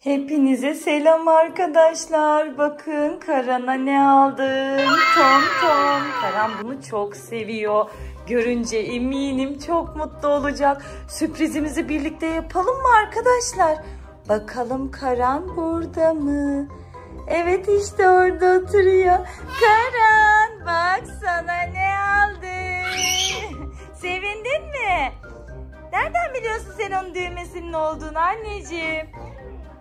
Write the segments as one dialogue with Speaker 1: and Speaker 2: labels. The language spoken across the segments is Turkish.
Speaker 1: Hepinize selam arkadaşlar. Bakın Karan'a ne aldım. Tom Tom. Karan bunu çok seviyor. Görünce eminim çok mutlu olacak. Sürprizimizi birlikte yapalım mı arkadaşlar? Bakalım Karan burada mı? Evet, işte orada oturuyor. Karan, bak sana ne aldım. Sevindin mi? Nereden biliyorsun sen onun düğmesinin olduğunu anneciğim?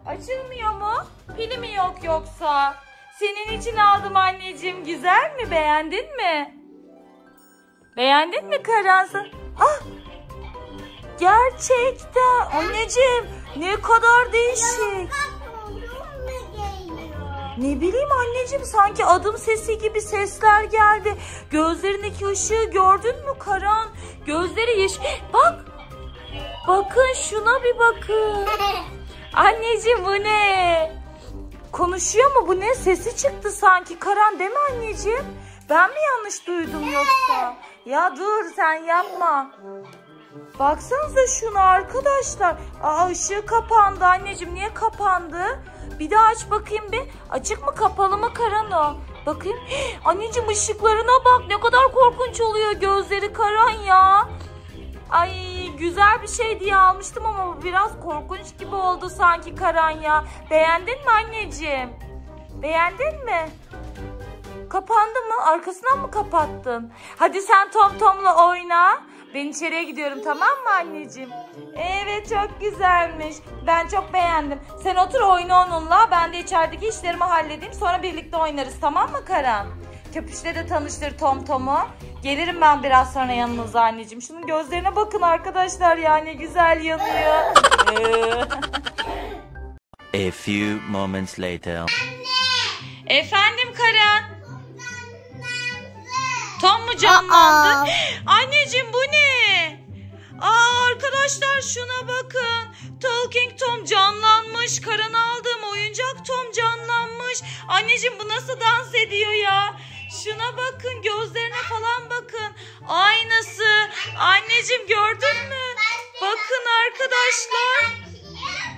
Speaker 1: Açılmıyor mu? Pili mi yok yoksa? Senin için aldım anneciğim. Güzel mi? Beğendin mi? Beğendin mi Karan? Ah! Gerçekten. Anneciğim ne kadar değişik. Ne bileyim anneciğim, sanki adım sesi gibi sesler geldi. Gözlerindeki ışığı gördün mü Karan? Gözleri yeşil. Bak. Bakın şuna bir bakın. Anneciğim bu ne? Konuşuyor mu bu ne? Sesi çıktı sanki Karan, değil mi anneciğim? Ben mi yanlış duydum yoksa? Ya dur sen yapma. Baksanıza şuna arkadaşlar. Aa, ışığı kapandı anneciğim. Niye kapandı? Bir daha aç bakayım bir. Açık mı kapalı mı Karan o? Bakayım. Anneciğim ışıklarına bak. Ne kadar korkunç oluyor gözleri Karan ya. Ay, güzel bir şey diye almıştım ama biraz korkunç gibi oldu sanki Karan ya. Beğendin mi anneciğim? Beğendin mi? Kapandı mı? Arkasından mı kapattın? Hadi sen Tom Tom'la oyna. Ben içeriye gidiyorum, tamam mı anneciğim? Evet, çok güzelmiş. Ben çok beğendim. Sen otur oyna onunla. Ben de içerideki işlerimi halledeyim. Sonra birlikte oynarız, tamam mı Karan? Köpüş'le de tanıştır Tom Tom'u. Gelirim ben biraz sonra yanınıza anneciğim. Şunun gözlerine bakın arkadaşlar ya, ne güzel yanıyor.
Speaker 2: A few moments later.
Speaker 1: Efendim Karan? Tom mu canlandı? Anneciğim bu ne? Aa, arkadaşlar şuna bakın. Talking Tom canlanmış. Karan aldığım oyuncak Tom canlanmış. Anneciğim bu nasıl dans ediyor ya? Şuna bakın, gözlerine falan bakın. Aynısı. Anneciğim gördün mü? Bakın arkadaşlar.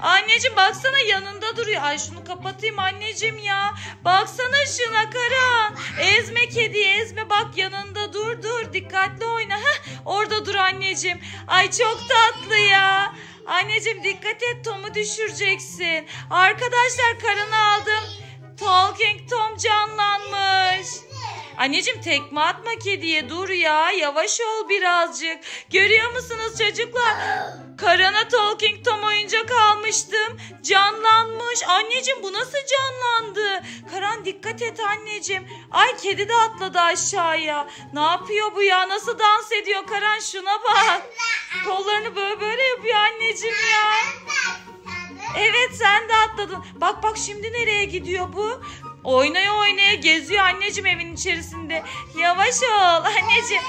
Speaker 1: Anneciğim baksana, yanında duruyor. Ay şunu kapatayım anneciğim ya. Baksana şuna Karan. Ezme kediyi, ezme, bak yanında dur. Dikkatli oyna. Heh, orada dur anneciğim. Ay çok tatlı ya. Anneciğim dikkat et, Tom'u düşüreceksin. Arkadaşlar Karan'ı aldım. Talking Tom canlanmış. Anneciğim tekme atma kediye, dur ya, yavaş ol birazcık. Görüyor musunuz çocuklar? Karan'a Talking Tom oyuncak almıştım. Canlanmış. Anneciğim bu nasıl canlandı? Karan dikkat et anneciğim. Ay kedi de atladı aşağıya. Ne yapıyor bu ya? Nasıl dans ediyor Karan? Şuna bak. Kollarını böyle yapıyor anneciğim ya. Evet, sen de atladın. Bak şimdi nereye gidiyor bu? Oynaya geziyor anneciğim evin içerisinde. Yavaş ol anneciğim.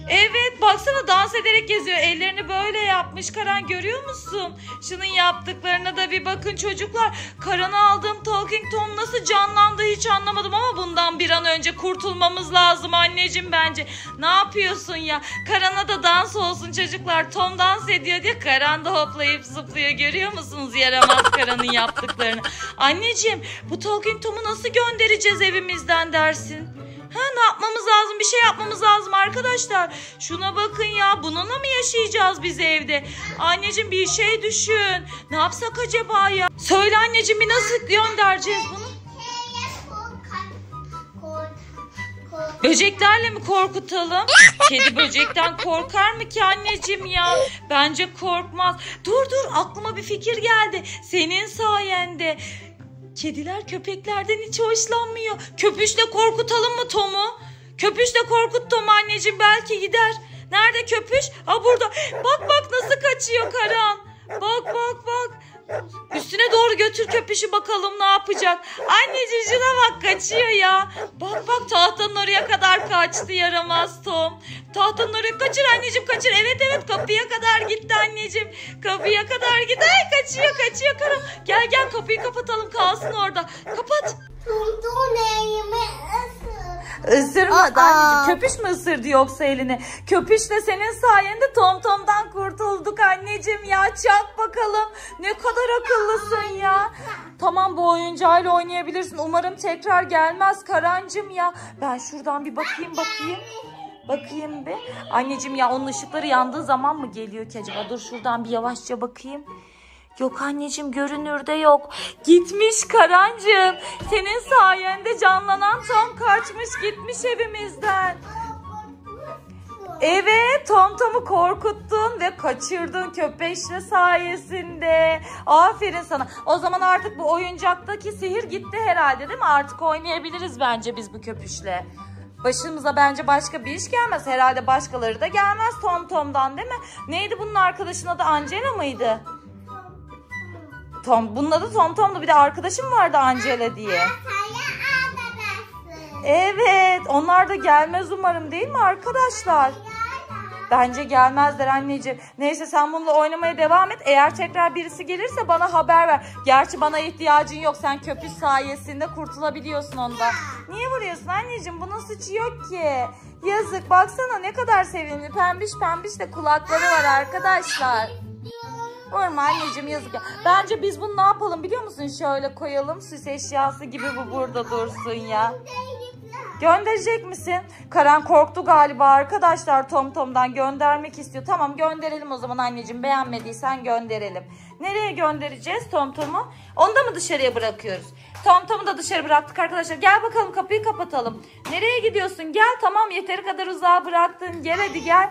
Speaker 1: Evet, baksana dans ederek geziyor. Ellerini böyle yapmış Karan, görüyor musun? Şunun yaptıklarına da bir bakın çocuklar. Karan'a aldığım Talking Tom nasıl canlandı hiç anlamadım ama bundan bir an önce kurtulmamız lazım anneciğim bence. Ne yapıyorsun ya? Karan'a da dans olsun çocuklar. Tom dans ediyor diye Karan da hoplayıp zıplıyor. Görüyor musunuz yaramaz Karan'ın yaptıklarını? Anneciğim bu Talking Tom'u nasıl göndereceğiz evimizden dersin? Ne yapmamız lazım? Bir şey yapmamız lazım arkadaşlar. Şuna bakın ya, bununla mı yaşayacağız biz evde? Anneciğim bir şey düşün. Ne yapsak acaba ya? Söyle anneciğim, bir nasıl göndereceğiz bunu? Böceklerle mi korkutalım? Kedi böcekten korkar mı ki anneciğim ya? Bence korkmaz. Dur aklıma bir fikir geldi. Senin sayende. Kediler köpeklerden hiç hoşlanmıyor. Köpüşle korkutalım mı Tom'u? Köpüşle korkut Tom'u anneciğim, belki gider. Nerede köpüş? Ha burada. Bak nasıl kaçıyor Karan. Bak. Üstüne doğru götür köpüşü, bakalım ne yapacak. Anneciğim şuna bak, kaçıyor ya. Bak tahtanın oraya kadar kaçtı yaramaz Tom. Tahtanın oraya kaçır anneciğim, kaçır. Evet kapıya kadar gitti anneciğim. Kapıya kadar gitti. Ay kaçıyor Karan. Gel kapıyı kapatalım, kalsın orada. Kapat. Isırmadı anneciğim. Köpüş mü ısırdı yoksa elini? Köpüşle senin sayende Tom Tom'dan kurtulduk anneciğim ya. Çak bakalım. Ne kadar akıllısın ya. Tamam, bu oyuncağıyla oynayabilirsin. Umarım tekrar gelmez Karancığım ya. Ben şuradan bir bakayım. Bakayım bir. Anneciğim ya, onun ışıkları yandığı zaman mı geliyor ki acaba? Dur şuradan bir yavaşça bakayım. Yok anneciğim, görünürde yok. Gitmiş Karancığım. Senin sayende canlanan Tom kaçmış gitmiş evimizden. Evet, Tom'u korkuttun ve kaçırdın köpeşle sayesinde. Aferin sana. O zaman artık bu oyuncaktaki sihir gitti herhalde, değil mi? Artık oynayabiliriz bence biz bu köpüşle. Başımıza bence başka bir iş gelmez. Herhalde başkaları da gelmez Tom'dan, değil mi? Neydi bunun arkadaşın adı? Angela mıydı? Tom. Bunun adı Tom'du. Bir de arkadaşım vardı Angela diye. Evet. Onlar da gelmez umarım, değil mi arkadaşlar? Bence gelmezler anneciğim. Neyse, sen bununla oynamaya devam et. Eğer tekrar birisi gelirse bana haber ver. Gerçi bana ihtiyacın yok. Sen köpüş sayesinde kurtulabiliyorsun ondan. Niye vuruyorsun anneciğim? Bunun suçu yok ki. Yazık, baksana ne kadar sevimli. Pembiş de kulakları var arkadaşlar. Vurma anneciğim, yazık ya. Bence biz bunu ne yapalım biliyor musun? Şöyle koyalım, süs eşyası gibi bu burada dursun ya. Gönderecek misin? Karan korktu galiba arkadaşlar, Tom'dan göndermek istiyor. Tamam, gönderelim o zaman anneciğim. Beğenmediysen gönderelim. Nereye göndereceğiz Tom'u? Onu da mı dışarıya bırakıyoruz? Tom'u da dışarı bıraktık arkadaşlar. Gel bakalım, kapıyı kapatalım. Nereye gidiyorsun? Gel, tamam, yeteri kadar uzağa bıraktın. Gel hadi gel.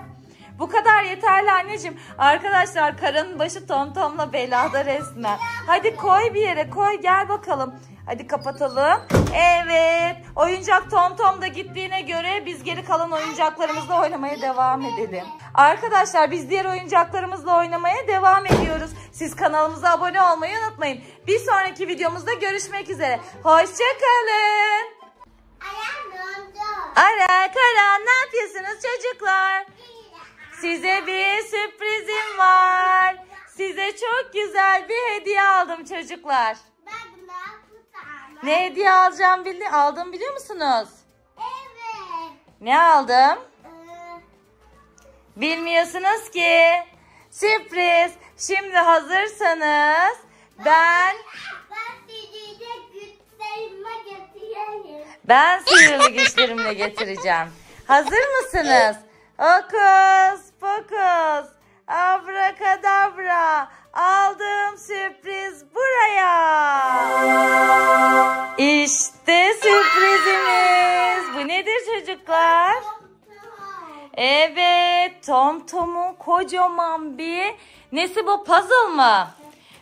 Speaker 1: Bu kadar yeterli anneciğim. Arkadaşlar Karan'ın başı Tom'la belada resmen. Hadi koy bir yere, koy, gel bakalım. Hadi kapatalım. Evet. Oyuncak Tom da gittiğine göre biz geri kalan oyuncaklarımızla oynamaya devam edelim. Arkadaşlar biz diğer oyuncaklarımızla oynamaya devam ediyoruz. Siz kanalımıza abone olmayı unutmayın. Bir sonraki videomuzda görüşmek üzere. Hoşçakalın. Ara Karan, ne yapıyorsunuz çocuklar? Size bir sürprizim var. Size çok güzel bir hediye aldım çocuklar. Ne hediye aldım biliyor musunuz?
Speaker 3: Evet.
Speaker 1: Ne aldım? Bilmiyorsunuz ki. Sürpriz. Şimdi hazırsanız ben sihirli güçlerimle getireceğim. Hazır mısınız? Hokus pokus, abrakadabra, aldığım sürpriz buraya. İşte sürprizimiz. Bu nedir çocuklar? Evet, Tom'un kocaman bir nesi bu, puzzle mı?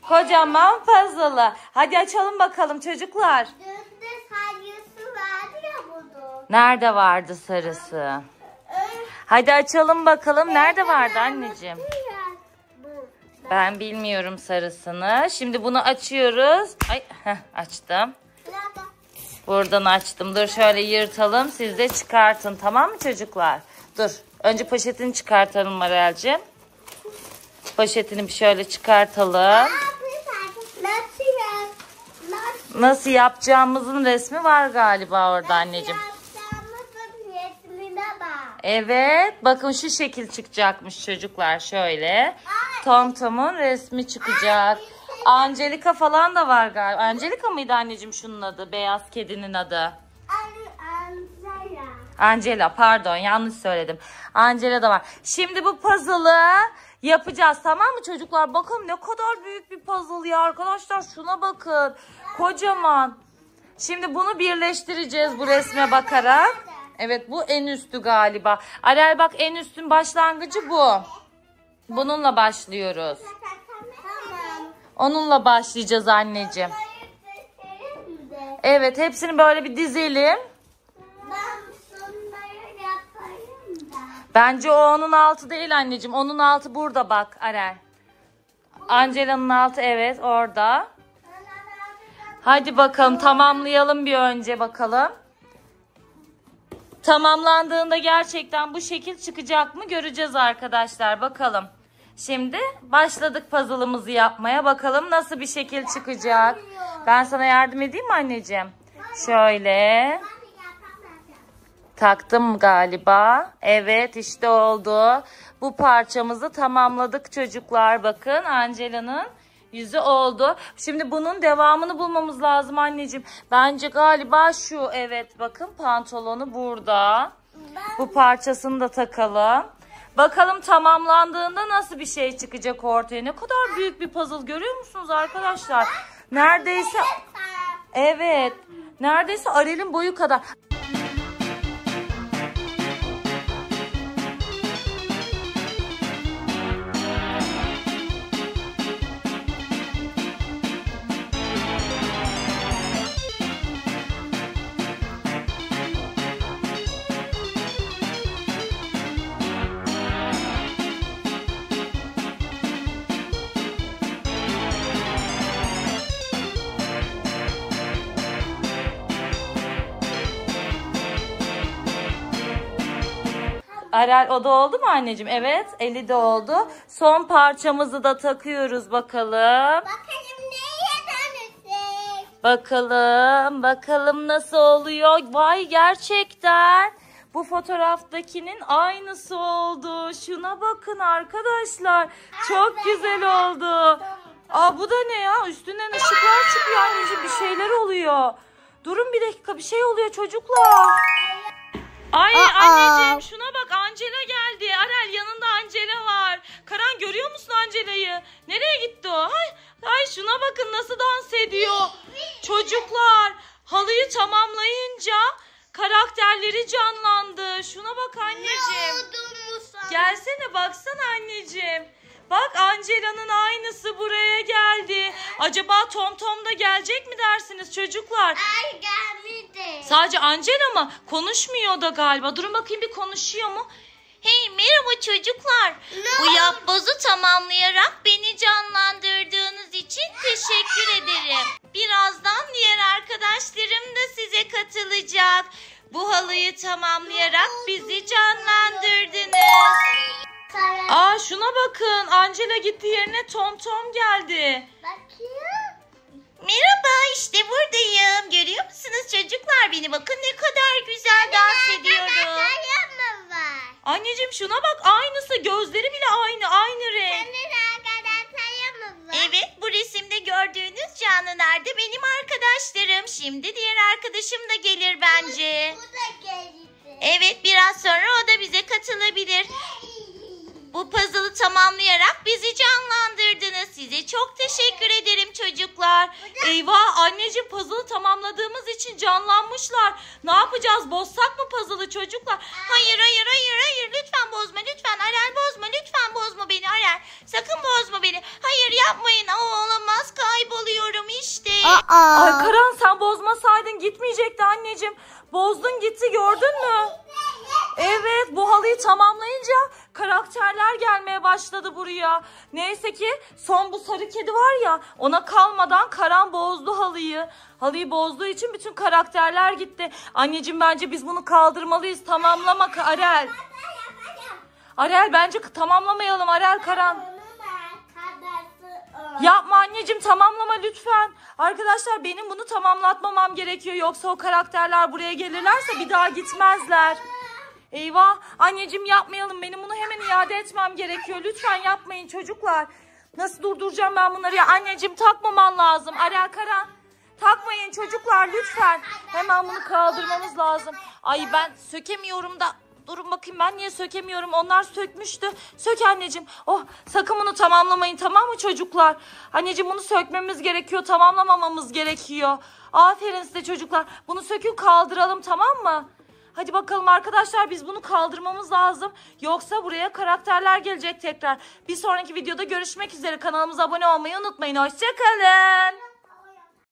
Speaker 1: Kocaman puzzle'ı. Hadi açalım bakalım çocuklar.
Speaker 3: Sarısı vardı ya burada.
Speaker 1: Nerede vardı sarısı? Hadi açalım bakalım. Nerede vardı anneciğim? Ben bilmiyorum sarısını. Şimdi bunu açıyoruz. Ay, açtım. Buradan açtım. Dur şöyle yırtalım. Siz de çıkartın. Tamam mı çocuklar? Dur. Önce poşetini çıkartalım Marel'cim. Poşetini bir şöyle çıkartalım. Nasıl yapacağımızın resmi var galiba orada anneciğim. Evet. Bakın şu şekil çıkacakmış çocuklar. Şöyle. Tom'un resmi çıkacak. Angelika falan da var galiba. Angelika mıydı anneciğim şunun adı? Beyaz kedinin adı. Angela, pardon, yanlış söyledim. Angela da var. Şimdi bu puzzle'ı yapacağız, tamam mı çocuklar? Bakın ne kadar büyük bir puzzle ya arkadaşlar. Şuna bakın. Kocaman. Şimdi bunu birleştireceğiz bu resme bakarak. Evet, bu en üstü galiba. Arel bak, en üstün başlangıcı bu. Bununla başlıyoruz. Onunla başlayacağız anneciğim. Evet, hepsini böyle bir dizelim. Bence o onun altı değil anneciğim. Onun altı burada bak Arel. Angela'nın altı evet orada. Hadi bakalım tamamlayalım bir önce bakalım. Tamamlandığında gerçekten bu şekil çıkacak mı göreceğiz arkadaşlar. Bakalım. Şimdi başladık puzzle'ımızı yapmaya. Bakalım nasıl bir şekil çıkacak. Ben sana yardım edeyim mi anneciğim? Şöyle. Taktım galiba. Evet, işte oldu. Bu parçamızı tamamladık çocuklar. Bakın Angela'nın Yüzü oldu. Şimdi bunun devamını bulmamız lazım anneciğim. Bence galiba şu. Evet bakın pantolonu burada. Bu parçasını da takalım. Bakalım tamamlandığında nasıl bir şey çıkacak ortaya. Ne kadar büyük bir puzzle görüyor musunuz arkadaşlar? Neredeyse evet. Neredeyse Arel'in boyu kadar. Arel o da oldu mu anneciğim? Evet, eli de oldu. Son parçamızı da takıyoruz bakalım.
Speaker 3: Bakalım neye dönüşecek?
Speaker 1: Bakalım nasıl oluyor? Vay gerçekten. Bu fotoğraftakinin aynısı oldu. Şuna bakın arkadaşlar. Çok güzel oldu. Aa bu da ne ya? Üstünden ışıklar çıkıyor anneciğim. Bir şeyler oluyor. Durun bir dakika, bir şey oluyor çocuklar. Ay anneciğim şuna bak, Angela geldi. Arel yanında Angela var. Karan görüyor musun Angela'yı? Nereye gitti o? Ay şuna bakın nasıl dans ediyor. Çocuklar halıyı tamamlayınca karakterleri canlandı. Şuna bak anneciğim. Gelsene baksana anneciğim. Bak Angela'nın aynısı buraya geldi. Acaba Tom Tom da gelecek mi dersiniz çocuklar?
Speaker 3: Ay gelmedi.
Speaker 1: Sadece Angela mı? Konuşmuyor da galiba. Durun bakayım bir konuşuyor mu? Hey merhaba çocuklar. Bu yapbozu tamamlayarak beni canlandırdığınız için teşekkür ederim. Birazdan diğer arkadaşlarım da size katılacak. Bu halıyı tamamlayarak bizi canlandırdınız. Aa şuna bakın. Angela gitti yerine Tom Tom geldi.
Speaker 3: Bakayım.
Speaker 1: Merhaba işte buradayım. Görüyor musunuz çocuklar beni? Bakın ne kadar güzel dans ediyorum.
Speaker 3: Arkadaşlarım var.
Speaker 1: Anneciğim şuna bak, aynısı, gözleri bile aynı renk.
Speaker 3: Senin arkadaşlarım var.
Speaker 1: Evet bu resimde gördüğünüz canlılar da benim arkadaşlarım. Şimdi diğer arkadaşım da gelir bence.
Speaker 3: Bu da geldi.
Speaker 1: Evet biraz sonra o da bize katılabilir. Bu puzzle'ı tamamlayarak bizi canlandırdınız. Size çok teşekkür ederim çocuklar. Eyvah anneciğim, puzzle'ı tamamladığımız için canlanmışlar. Ne yapacağız? Bozsak mı puzzle'ı çocuklar? Hayır. Lütfen bozma lütfen. Arel bozma. Lütfen bozma beni Arel. Sakın bozma beni. Hayır yapmayın. Olamaz, kayboluyorum işte. Ay Karan sen bozmasaydın gitmeyecekti anneciğim. Bozdun gitti, gördün mü? Evet bu halıyı tamamlayınca karakterler gelmeye başladı buraya. Neyse ki son bu sarı kedi var ya, ona kalmadan Karan bozdu halıyı. Halıyı bozduğu için bütün karakterler gitti. Anneciğim bence biz bunu kaldırmalıyız. Tamamlamak Arel. Arel bence tamamlamayalım Arel Karan. Yapma anneciğim, tamamlama lütfen. Arkadaşlar benim bunu tamamlatmamam gerekiyor. Yoksa o karakterler buraya gelirlerse bir daha gitmezler. Eyvah anneciğim yapmayalım, benim bunu hemen iade etmem gerekiyor. Lütfen yapmayın çocuklar. Nasıl durduracağım ben bunları ya? Anneciğim takmaman lazım. Arel Karan takmayın çocuklar lütfen. Hemen bunu kaldırmamız lazım. Ay ben sökemiyorum da. Durun bakayım, ben niye sökemiyorum? Onlar sökmüştü. Sök anneciğim. Oh sakın bunu tamamlamayın, tamam mı çocuklar? Anneciğim bunu sökmemiz gerekiyor. Tamamlamamamız gerekiyor. Aferin size çocuklar. Bunu sökün kaldıralım, tamam mı? Hadi bakalım arkadaşlar, biz bunu kaldırmamız lazım. Yoksa buraya karakterler gelecek tekrar. Bir sonraki videoda görüşmek üzere. Kanalımıza abone olmayı unutmayın. Hoşçakalın.